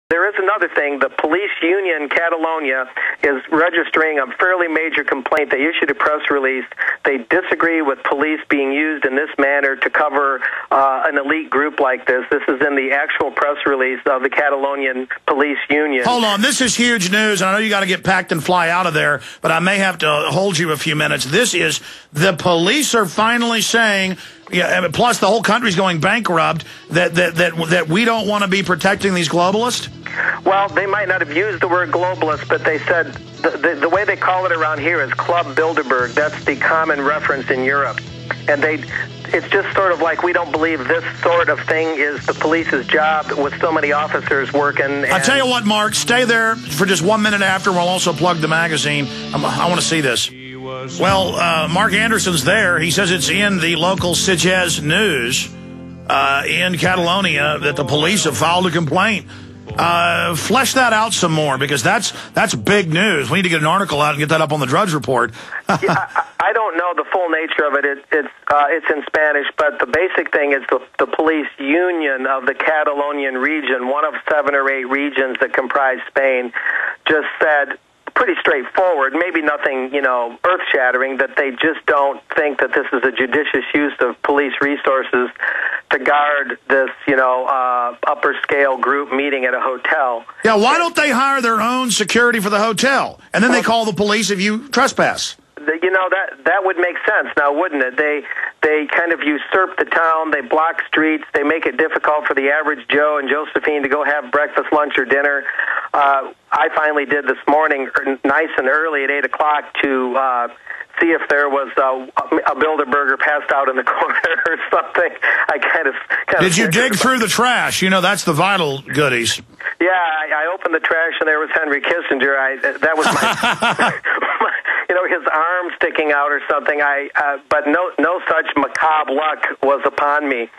There is another thing. The police union in Catalonia is registering a fairly major complaint. They issued a press release. They disagree with police being used in this manner to cover an elite group like this. This is in the actual press release of the Catalonian police union. Hold on. This is huge news. I know you got to get packed and fly out of there, but I may have to hold you a few minutes. This is the police are finally saying, yeah, plus the whole country's going bankrupt, that we don't want to be protecting these globalists? Well, they might not have used the word globalist, but they said the way they call it around here is Club Bilderberg. That's the common reference in Europe. And it's just sort of like we don't believe this sort of thing is the police's job with so many officers working. I tell you what, Mark, stay there for just 1 minute after. We'll also plug the magazine. I want to see this. Well, Mark Anderson's there. He says it's in the local Sitges News in Catalonia that the police have filed a complaint. Flesh that out some more, because that's big news. We need to get an article out and get that up on the Drudge Report. Yeah, I don't know the full nature of it. It's in Spanish, but the basic thing is the police union of the Catalonian region, one of 7 or 8 regions that comprise Spain, just said pretty straightforward, maybe nothing, earth-shattering, that they just don't think that this is a judicious use of police resources to guard this, upper-scale group meeting at a hotel. Yeah, why don't they hire their own security for the hotel? And then they call the police if you trespass. That would make sense now, wouldn't it? They kind of usurp the town, they block streets, they make it difficult for the average Joe and Josephine to go have breakfast, lunch, or dinner. I finally did this morning, nice and early at 8 o'clock, to see if there was a Bilderberger passed out in the corner or something. I kind of Did you dig through the trash? That's the vital goodies. Yeah, I opened the trash and there was Henry Kissinger. That was my... his arm sticking out or something. But no such macabre luck was upon me.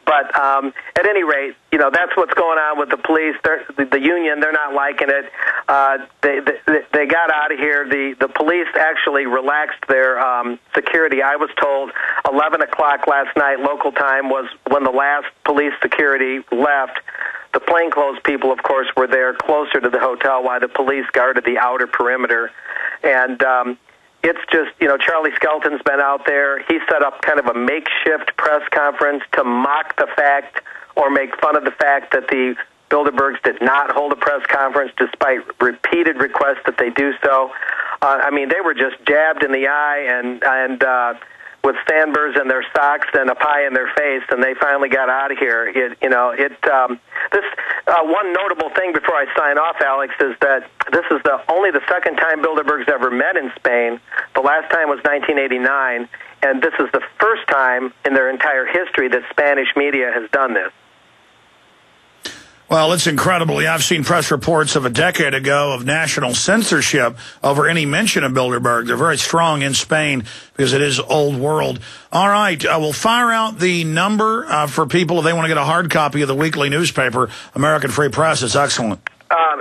But at any rate, that's what's going on with the police. The union, they're not liking it. They got out of here. The police actually relaxed their security. I was told 11 o'clock last night, local time, was when the last police security left. The plainclothes people, of course, were there closer to the hotel while the police guarded the outer perimeter. And it's just, Charlie Skelton's been out there. He set up kind of a makeshift press conference to mock the fact or make fun of the fact that the Bilderbergs did not hold a press conference despite repeated requests that they do so. They were just jabbed in the eye and with sandburrs in their socks and a pie in their face, and they finally got out of here. One notable thing before I sign off, Alex, is that this is only the second time Bilderberg's ever met in Spain. The last time was 1989, and this is the first time in their entire history that Spanish media has done this. Well, it's incredible. I've seen press reports of a decade ago of national censorship over any mention of Bilderberg. They're very strong in Spain because it is old world. All right, we'll fire out the number for people if they want to get a hard copy of the weekly newspaper, American Free Press. It's excellent.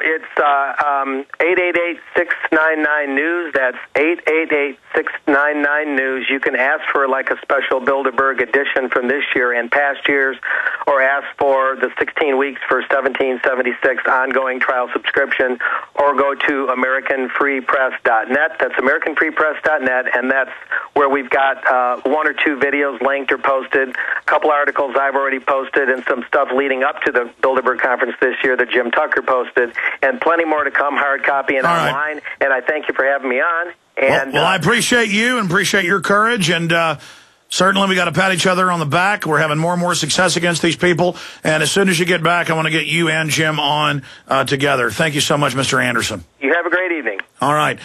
It's 888-699-NEWS. That's 888-699-NEWS. You can ask for like a special Bilderberg edition from this year and past years, or ask for the 16 weeks for 1776 ongoing trial subscription, or go to AmericanFreePress.net. That's AmericanFreePress.net, and that's where we've got 1 or 2 videos linked or posted, a couple articles I've already posted, and some stuff leading up to the Bilderberg conference this year that Jim Tucker posted, and plenty more to come, hard copy and online. Right. And I thank you for having me on. And well, I appreciate you and appreciate your courage, and certainly we got to pat each other on the back. We're having more and more success against these people, and as soon as you get back, I want to get you and Jim on together. Thank you so much, Mr. Anderson. You have a great evening. All right.